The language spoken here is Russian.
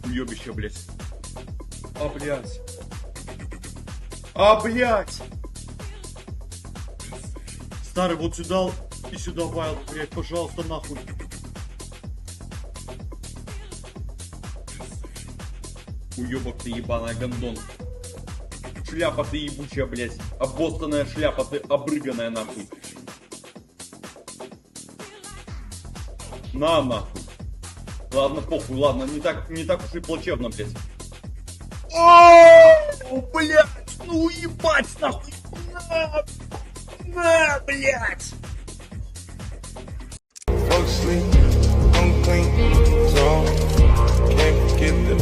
Уебище, блядь. А, блядь. А, блядь. Старый, вот сюда и сюда, Вайл, блядь, пожалуйста, нахуй. Уебок ты, ебаная гондон. Шляпа ты ебучая, блядь. Обостанная шляпа ты, обрыганная, нахуй. На, нахуй. Ладно, похуй, ладно, не так уж и плачевно, блядь. О, блядь, ну ебать, нахуй. На, блядь. Folks sleep, unclean, so can't forget the